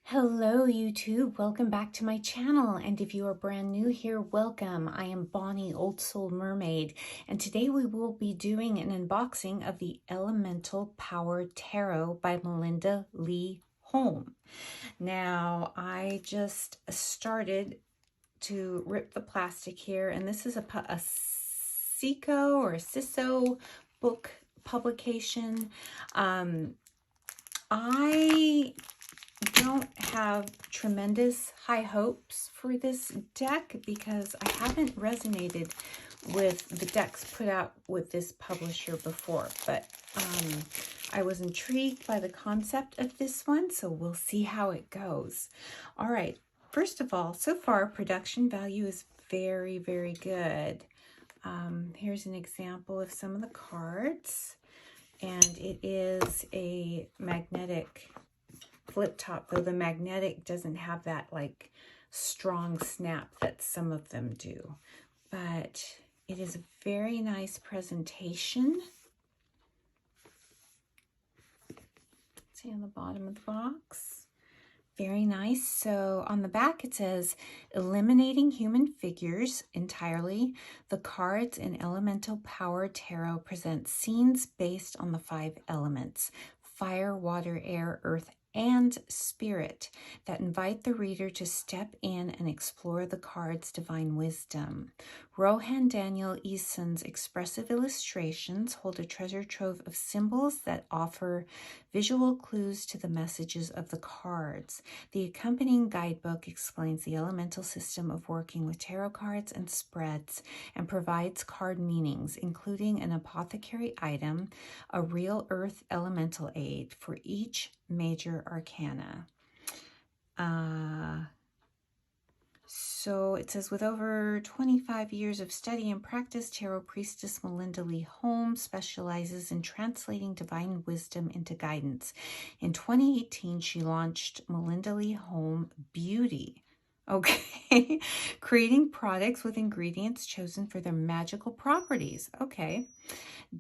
Hello YouTube, welcome back to my channel, and if you are brand new here, welcome. I am Bonnie, Old Soul Mermaid, and today we will be doing an unboxing of the Elemental Power Tarot by Melinda Lee Holm. Now, I just started to rip the plastic here, and this is a Seiko or a Siso book publication. I don't have tremendous high hopes for this deck because I haven't resonated with the decks put out with this publisher before, but I was intrigued by the concept of this one, so we'll see how it goes. All right, first of all, so far production value is very, very good. Here's an example of some of the cards, and it is a magnetic flip top, though the magnetic doesn't have that like strong snap that some of them do, but it is a very nice presentation. See on the bottom of the box, very nice. So on the back it says, eliminating human figures entirely, the cards in Elemental Power Tarot present scenes based on the 5 elements: fire, water, air, earth, and spirit, that invite the reader to step in and explore the card's divine wisdom. Rohan Daniel Eason's expressive illustrations hold a treasure trove of symbols that offer visual clues to the messages of the cards. The accompanying guidebook explains the elemental system of working with tarot cards and spreads and provides card meanings, including an apothecary item, a real earth elemental aid for each major arcana. So it says, with over 25 years of study and practice, tarot priestess Melinda Lee Holm specializes in translating divine wisdom into guidance. In 2018, she launched Melinda Lee Holm Beauty. Okay, creating products with ingredients chosen for their magical properties. Okay,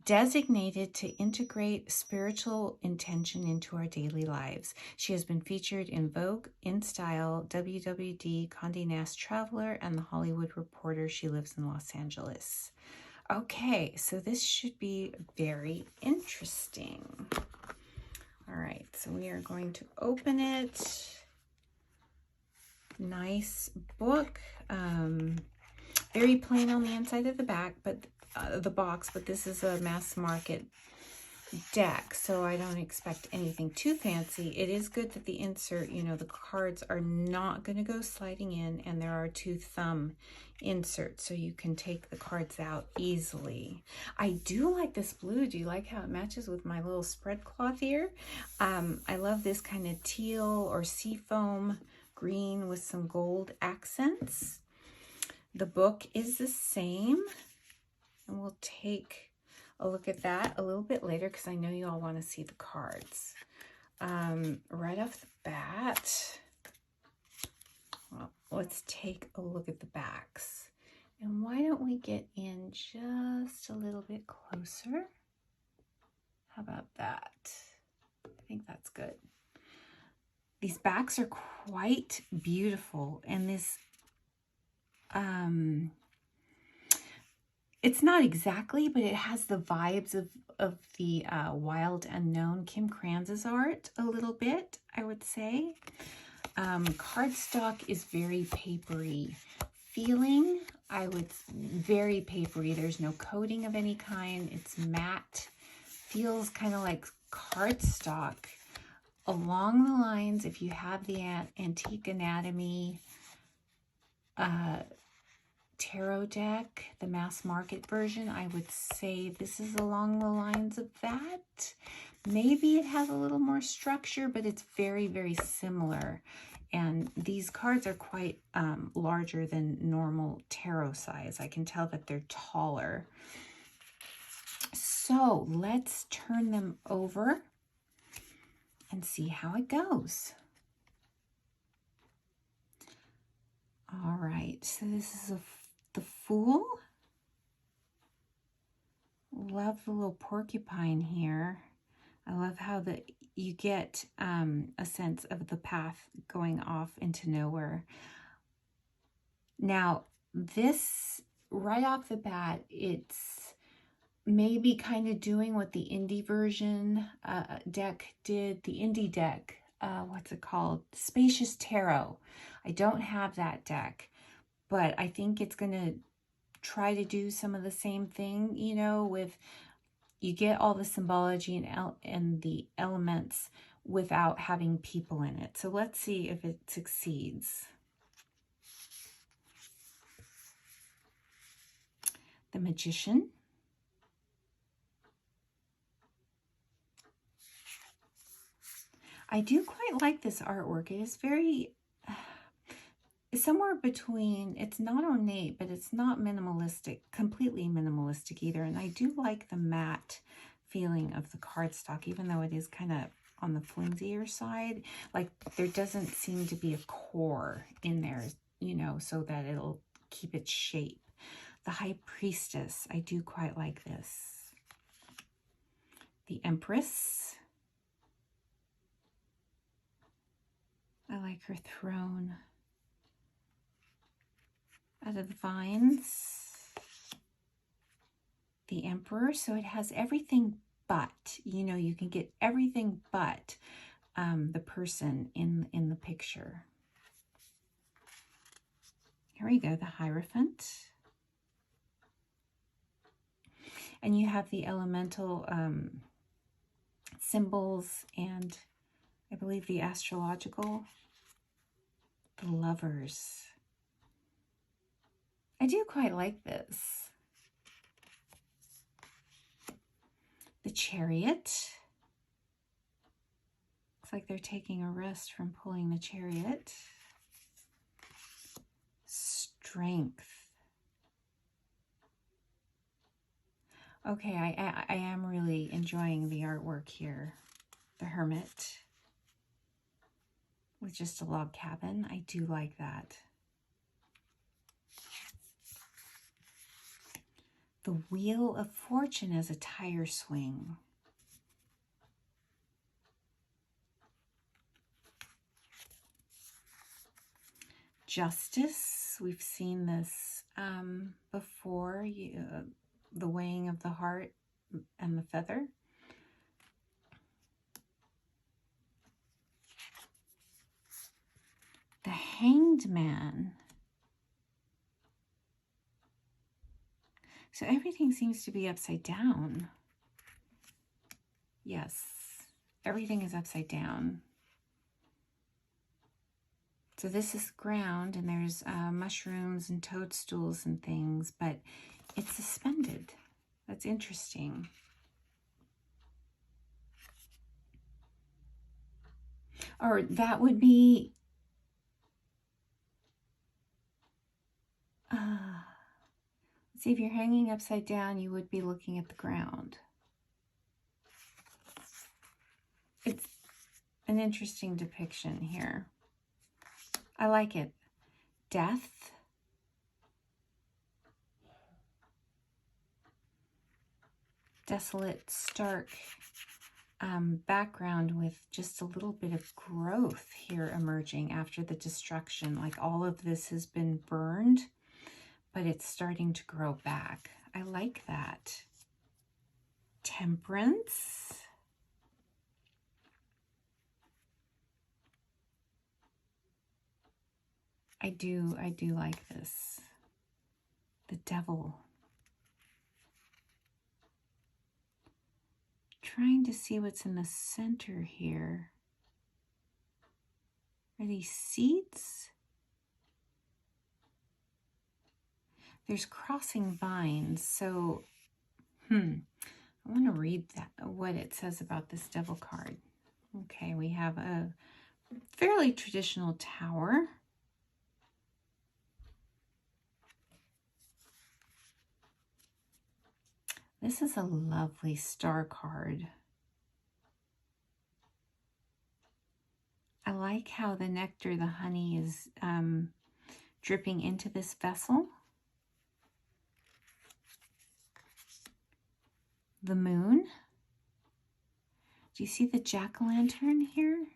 designated to integrate spiritual intention into our daily lives. She has been featured in Vogue, InStyle, WWD, Condé Nast Traveler, and The Hollywood Reporter. She lives in Los Angeles. Okay, so this should be very interesting. All right, so we are going to open it. Nice book. Very plain on the inside of the back, but the box, but this is a mass market deck, so I don't expect anything too fancy. It is good that the insert, you know, the cards are not going to go sliding in, and there are 2 thumb inserts, so you can take the cards out easily. I do like this blue. Do you like how it matches with my little spread cloth here? I love this kind of teal or seafoam green with some gold accents. The book is the same, and we'll take a look at that a little bit later because I know you all want to see the cards. Right off the bat, well, let's take a look at the backs. And why don't we get in just a little bit closer? How about that? I think that's good. These backs are quite beautiful, and this it's not exactly, but it has the vibes of the Wild Unknown Kim Kranz's art a little bit, I would say. Cardstock is very papery feeling. Very papery. There's no coating of any kind. It's matte. Feels kind of like cardstock. Along the lines, if you have the Antique Anatomy tarot deck, the mass market version, I would say this is along the lines of that. Maybe it has a little more structure, but it's very, very similar. And these cards are quite larger than normal tarot size. I can tell that they're taller. So let's turn them over and see how it goes. All right, so this is the Fool. Love the little porcupine here. I love how the you get a sense of the path going off into nowhere. Now, this, right off the bat, it's maybe kind of doing what the indie version deck did, the indie deck, what's it called? Spacious Tarot. I don't have that deck, but I think it's going to try to do some of the same thing, you know, with, you get all the symbology and the elements without having people in it. So let's see if it succeeds. The Magician. I do quite like this artwork. It is very, somewhere between, it's not ornate, but it's not minimalistic, completely minimalistic either. And I do like the matte feeling of the cardstock, even though it is kind of on the flimsier side. Like, there doesn't seem to be a core in there, you know, so that it'll keep its shape. The High Priestess, I do quite like this. The Empress. I like her throne out of the vines. The Emperor, so it has everything but, you know, you can get everything but the person in the picture. Here we go, the Hierophant. And you have the elemental symbols and I believe the astrological. The Lovers. I do quite like this. The Chariot. Looks like they're taking a rest from pulling the chariot. Strength. Okay, I am really enjoying the artwork here. The Hermit. With just a log cabin. I do like that. The Wheel of Fortune as a tire swing. Justice. We've seen this before. The weighing of the heart and the feather. The Hanged Man. So everything seems to be upside down. Yes, everything is upside down. So this is ground and there's mushrooms and toadstools and things, but it's suspended. That's interesting. Or that would be, let's see, if you're hanging upside down, you would be looking at the ground. It's an interesting depiction here. I like it. Death. Desolate, stark background with just a little bit of growth here emerging after the destruction. Like all of this has been burned, but it's starting to grow back. I like that. Temperance. I do like this. The Devil. Trying to see what's in the center here. Are these seeds? There's crossing vines, so I want to read that, what it says about this Devil card. Okay, we have a fairly traditional tower. This is a lovely star card. I like how the nectar, the honey, is dripping into this vessel. The Moon. Do you see the jack-o'-lantern here?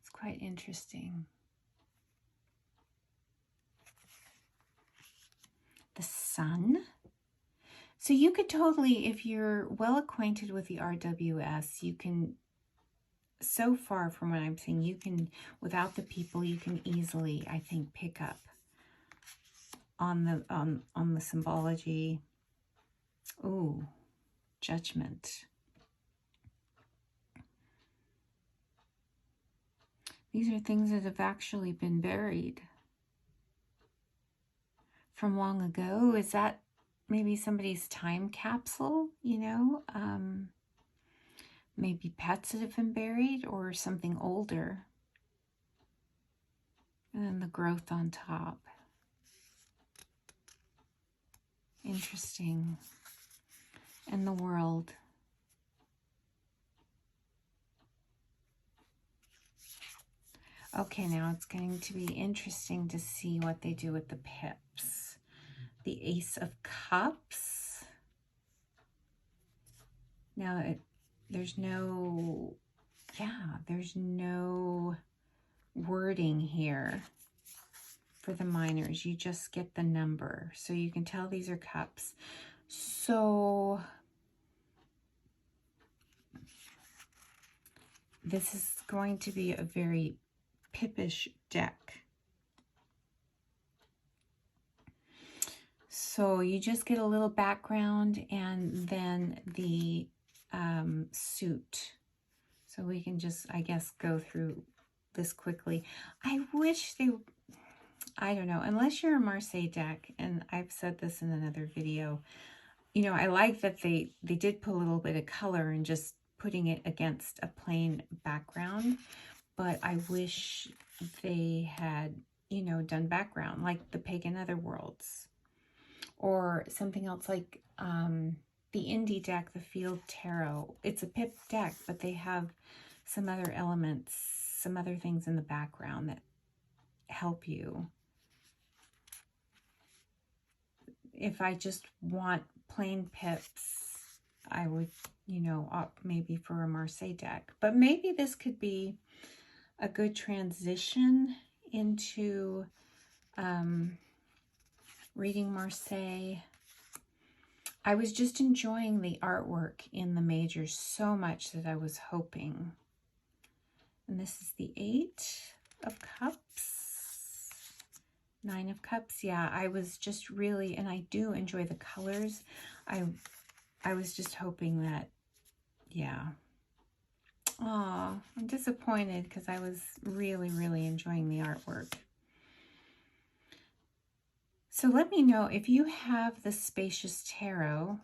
It's quite interesting. The sun. So you could totally, if you're well acquainted with the RWS, you can, so far from what I'm saying, you can, without the people, you can easily, I think, pick up on the symbology. Ooh, judgment. These are things that have actually been buried from long ago. Is that maybe somebody's time capsule, you know? Maybe pets that have been buried or something older. And then the growth on top. Interesting. And the world. Okay, now it's going to be interesting to see what they do with the pips. The Ace of Cups. Now, there's no wording here for the minors. You just get the number. So you can tell these are cups. So this is going to be a very pippish deck. So you just get a little background and then the suit. So we can just, I guess, go through this quickly. I wish they, I don't know, unless you're a Marseille deck, and I've said this in another video, you know, I like that they did put a little bit of color and just putting it against a plain background, but I wish they had, you know, done background like the Pagan Otherworlds or something else like the indie deck, the Field Tarot. It's a pip deck, but they have some other elements, some other things in the background that help you. If I just want plain pips, I would, you know, opt maybe for a Marseille deck. But maybe this could be a good transition into reading Marseille. I was just enjoying the artwork in the majors so much that I was hoping. And this is the 8 of Cups, 9 of Cups. Yeah, I was just really, and I do enjoy the colors. I was just hoping that, yeah. Oh, I'm disappointed because I was really, really enjoying the artwork. So let me know if you have the Spacious Tarot.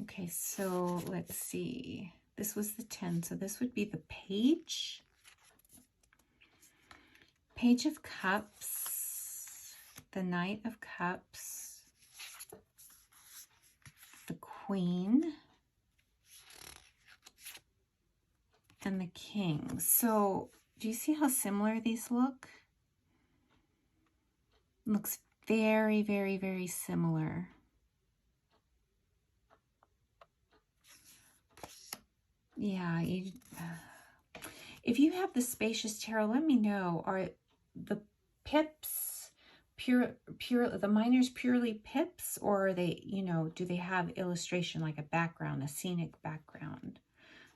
Okay, so let's see. This was the 10, so this would be the Page. Page of Cups, the Knight of Cups, the Queen, and the King. So do you see how similar these look? Looks very, very, very similar. Yeah, if you have the Spacious Tarot, let me know. Are the pips the minors purely pips, or are they, you know, do they have illustration like a background, a scenic background?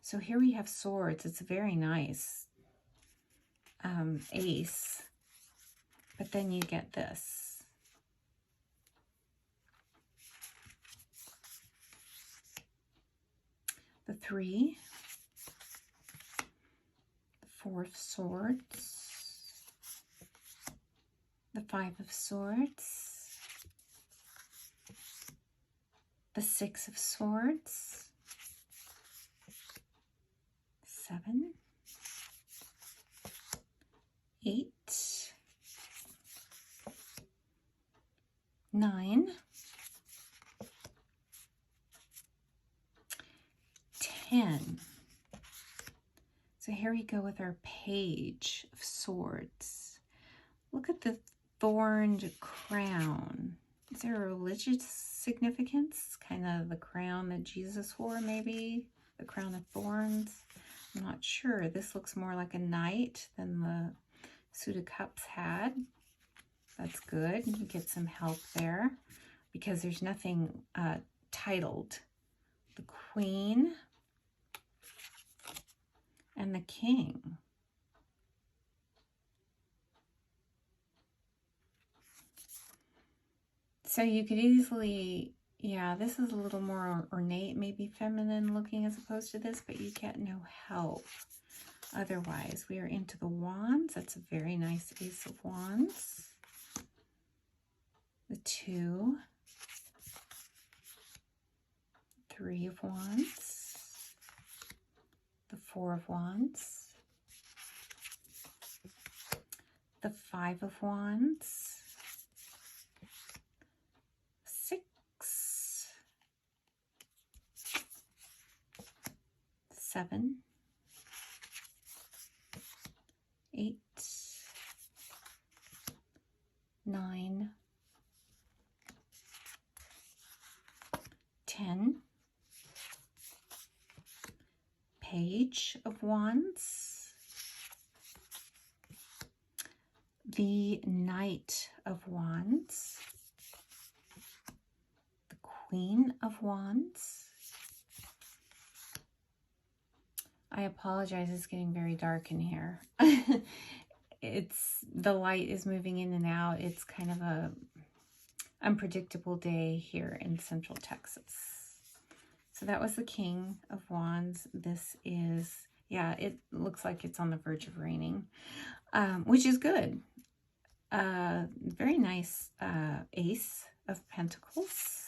So here we have swords. It's a very nice ace, but then you get this. The 3, the 4 of Swords, the 5 of Swords, the 6 of Swords, 7, 8, 9, 10. So here we go with our Page of Swords. Look at the thorned crown. Is there a religious significance? Kind of the crown that Jesus wore, maybe? the Crown of Thorns. I'm not sure. This looks more like a knight than the Suit of Cups had. That's good. You get some help there because there's nothing titled. The Queen and the King. So you could easily, yeah, this is a little more ornate, maybe feminine looking as opposed to this, but you get no help. Otherwise, we are into the Wands. That's a very nice Ace of Wands. The 2. 3 of Wands. The 4 of Wands. The 5 of Wands. 6. 7. 8. 9. 10. Page of Wands. The Knight of Wands. The Queen of Wands. I apologize, it's getting very dark in here. The light is moving in and out. It's kind of a unpredictable day here in Central Texas. So that was the King of Wands. This is, yeah, it looks like it's on the verge of raining, which is good. Very nice Ace of Pentacles.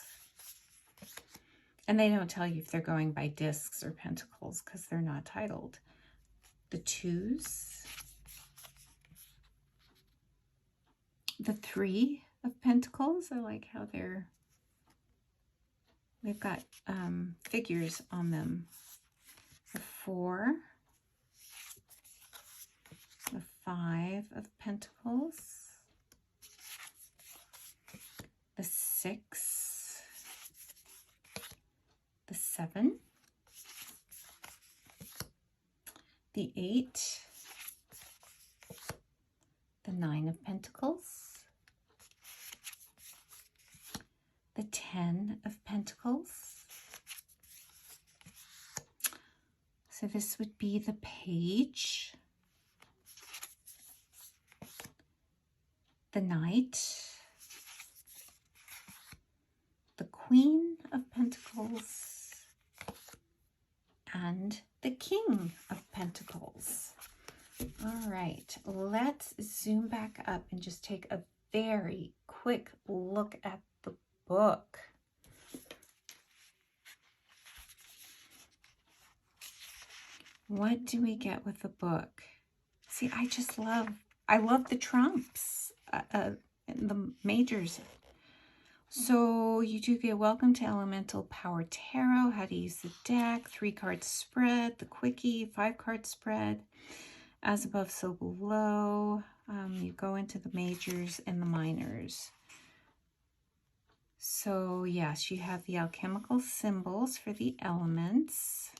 And they don't tell you if they're going by discs or pentacles because they're not titled. The 2s. The 3 of Pentacles. I like how they've got figures on them. The 4. The 5 of Pentacles. The 6. The 7. The 8. The 9 of Pentacles. The 10 of Pentacles. So this would be the Page. The Knight. The Queen of Pentacles. And the King of Pentacles. All right, let's zoom back up and just take a very quick look at the book. What do we get with the book? See, I love the trumps, the majors. So you do get Welcome to Elemental Power Tarot, how to use the deck, 3-card spread, the quickie, 5-card spread, as above, so below. You go into the majors and the minors. So yes, you have the alchemical symbols for the elements.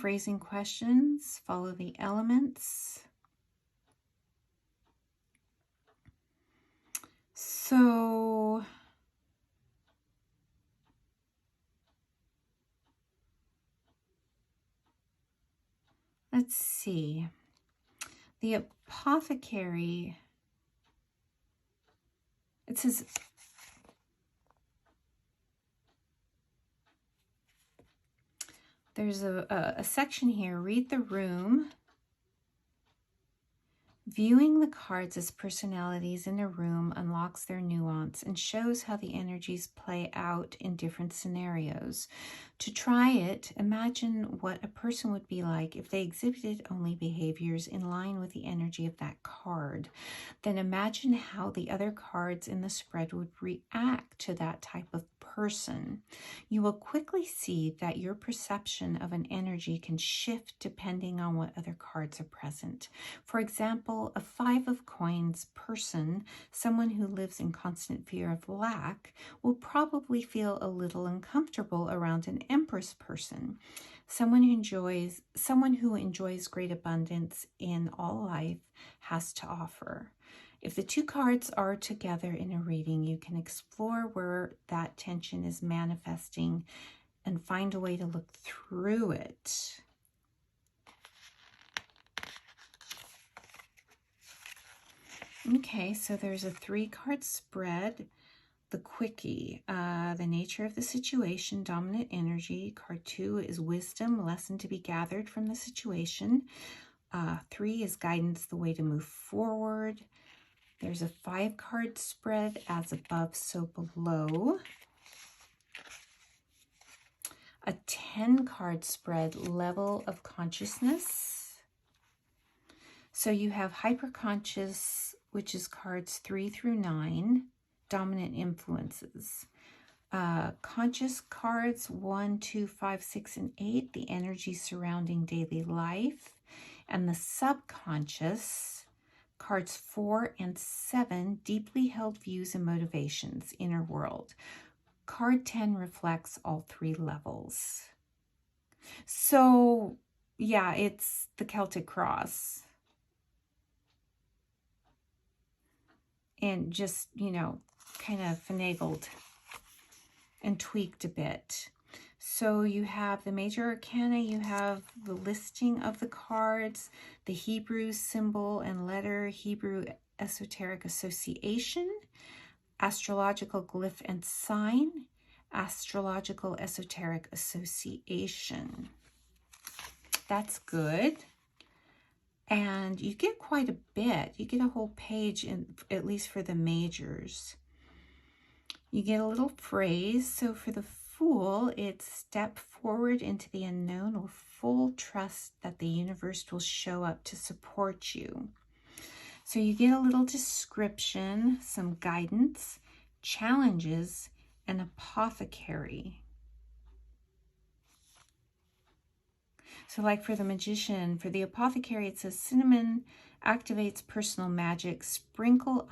Phrasing questions, follow the elements. So let's see. The apothecary, it says, there's a section here, read the room. Viewing the cards as personalities in a room unlocks their nuance and shows how the energies play out in different scenarios. To try it, imagine what a person would be like if they exhibited only behaviors in line with the energy of that card. Then imagine how the other cards in the spread would react to that type of person, you will quickly see that your perception of an energy can shift depending on what other cards are present. For example, a 5 of coins person, someone who lives in constant fear of lack, will probably feel a little uncomfortable around an Empress person, someone who enjoys great abundance in all life has to offer. If the two cards are together in a reading, you can explore where that tension is manifesting and find a way to look through it. Okay, so there's a 3-card spread. The quickie, the nature of the situation, dominant energy. Card 2 is wisdom, lesson to be gathered from the situation. 3 is guidance, the way to move forward. There's a 5-card spread, as above, so below. A 10-card spread, level of consciousness. So you have hyperconscious, which is cards 3 through 9, dominant influences. Conscious cards 1, 2, 5, 6, and 8, the energy surrounding daily life. And the subconscious, cards 4 and 7, deeply held views and motivations, inner world. Card 10 reflects all 3 levels. So, yeah, it's the Celtic cross. And just, you know, kind of finagled and tweaked a bit. So you have the major arcana, you have the listing of the cards, the Hebrew symbol and letter, Hebrew esoteric association, astrological glyph and sign, astrological esoteric association. That's good. And you get quite a bit. You get a whole page, at least for the majors. You get a little phrase. So for the Fool, it's step forward into the unknown with full trust that the universe will show up to support you. So you get a little description, some guidance, challenges, and apothecary. So like for the Magician, for the apothecary, it says cinnamon activates personal magic, sprinkle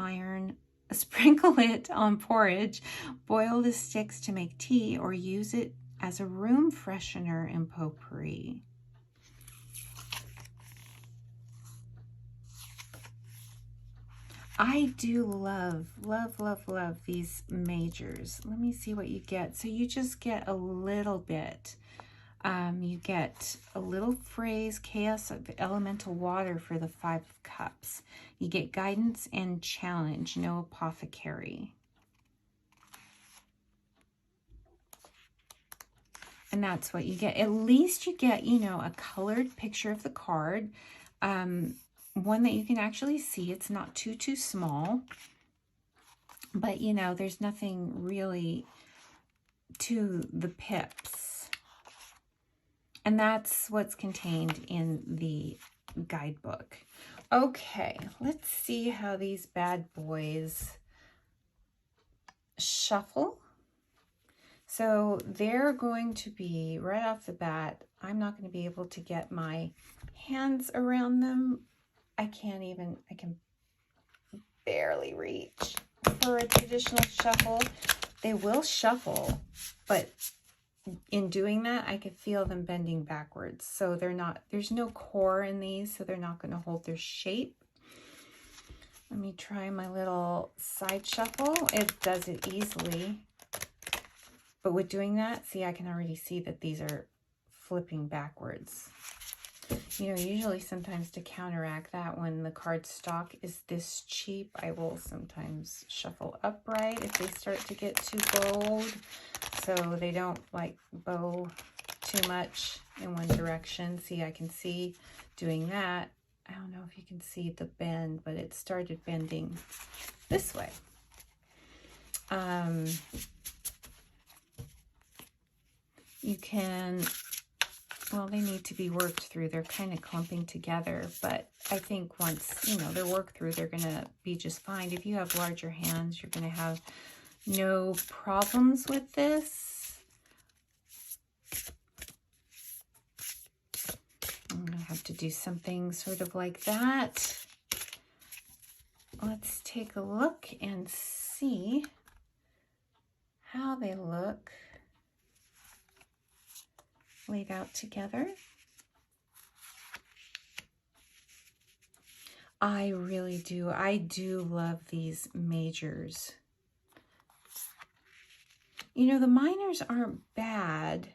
it on porridge, boil the sticks to make tea, or use it as a room freshener in potpourri. I do love these majors. Let me see what you get. So you just get a little bit. You get a little phrase, chaos of elemental water for the 5 of Cups. You get guidance and challenge, no apothecary. And that's what you get. At least you get, you know, a colored picture of the card. One that you can actually see. It's not too small. But, you know, there's nothing really to the pips. And that's what's contained in the guidebook. Okay, let's see how these bad boys shuffle. So they're going to be, right off the bat, I'm not going to be able to get my hands around them. I can barely reach for a traditional shuffle. They will shuffle, but in doing that, I could feel them bending backwards. So they're not, there's no core in these, so they're not going to hold their shape. Let me try my little side shuffle. It does it easily. But with doing that, see, I can already see that these are flipping backwards. You know, usually sometimes to counteract that, when the card stock is this cheap, I will sometimes shuffle upright if they start to get too bold, so they don't like bow too much in one direction. See, I can see doing that. I don't know if you can see the bend, but it started bending this way. You can, well, they need to be worked through. They're kind of clumping together, but I think once, you know, they're worked through, they're going to be just fine. If you have larger hands, you're going to have, No problems with this. I'm going to have to do something sort of like that. Let's take a look and see how they look laid out together. I really do. I do love these majors. You know, the minors aren't bad.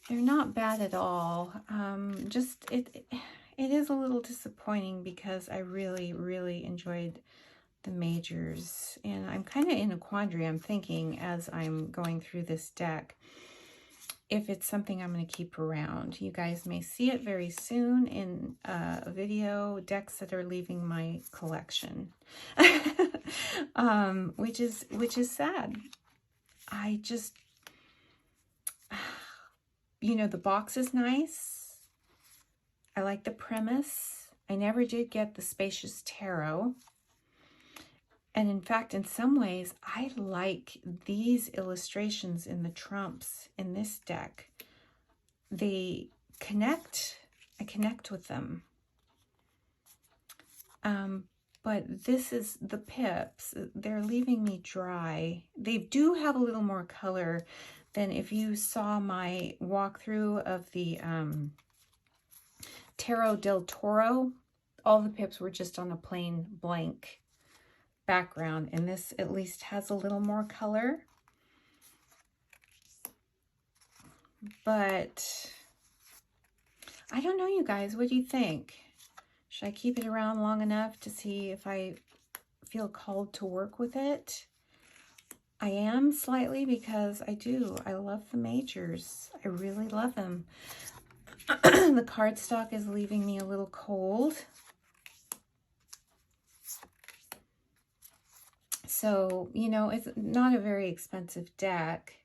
They're not bad at all. It is a little disappointing because I really, really enjoyed the majors. And I'm kind of in a quandary. I'm thinking as I'm going through this deck, if it's something I'm going to keep around. You guys may see it very soon in a video, decks that are leaving my collection, which is sad. I just, you know, the box is nice. I like the premise. I never did get the Spacious Tarot. And in fact, in some ways, I like these illustrations in the trumps in this deck. They connect. I connect with them. But this is the pips. They're leaving me dry. They do have a little more color than if you saw my walkthrough of the Tarot del Toro. All the pips were just on a plain blank background, and this at least has a little more color. But I don't know, you guys, what do you think? Should I keep it around long enough to see if I feel called to work with it? I am slightly, because I love the majors. I really love them. The cardstock is leaving me a little cold. So, you know, it's not a very expensive deck.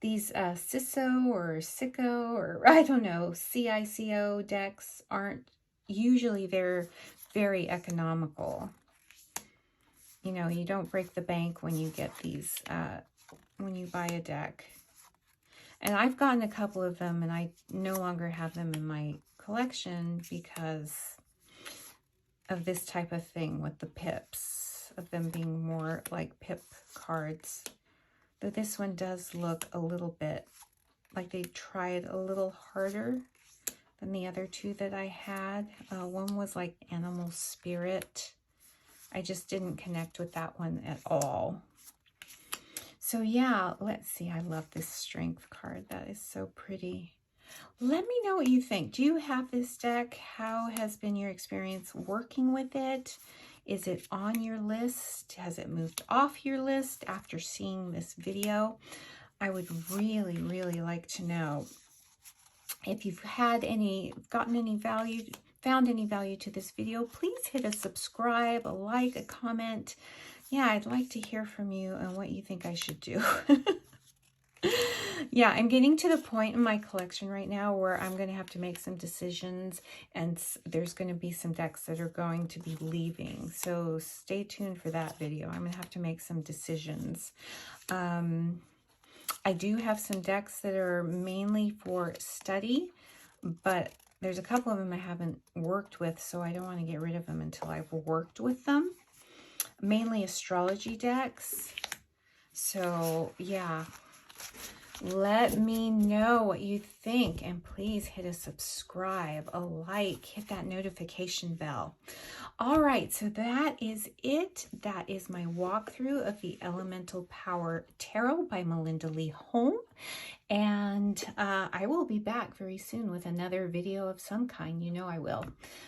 These CISO or CICO, or I don't know, CICO decks aren't usually, they're very economical. You know, you don't break the bank when you get these, when you buy a deck. And I've gotten a couple of them, and I no longer have them in my collection because of this type of thing with the pips, of them being more like pip cards. Though this one does look a little bit like they tried a little harder than the other two that I had. One was like Animal Spirit. I just didn't connect with that one at all. So yeah, let's see. I love this Strength card. That is so pretty. Let me know what you think. Do you have this deck? How has been your experience working with it? Is it on your list? Has it moved off your list after seeing this video? I would really, really like to know. If you've had gotten any value, found any value to this video, please hit a subscribe, a like, a comment. Yeah, I'd like to hear from you and what you think I should do. Yeah, I'm getting to the point in my collection right now where I'm going to have to make some decisions, and there's going to be some decks that are going to be leaving. So stay tuned for that video. I'm going to have to make some decisions. I do have some decks that are mainly for study, but there's a couple of them I haven't worked with, so I don't want to get rid of them until I've worked with them. Mainly astrology decks. So yeah, let me know what you think, and please hit a subscribe, a like, hit that notification bell. All right, so that is it. That is my walkthrough of the Elemental Power Tarot by Melinda Lee Holm. And I will be back very soon with another video of some kind. You know I will.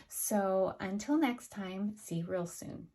So until next time, see you real soon.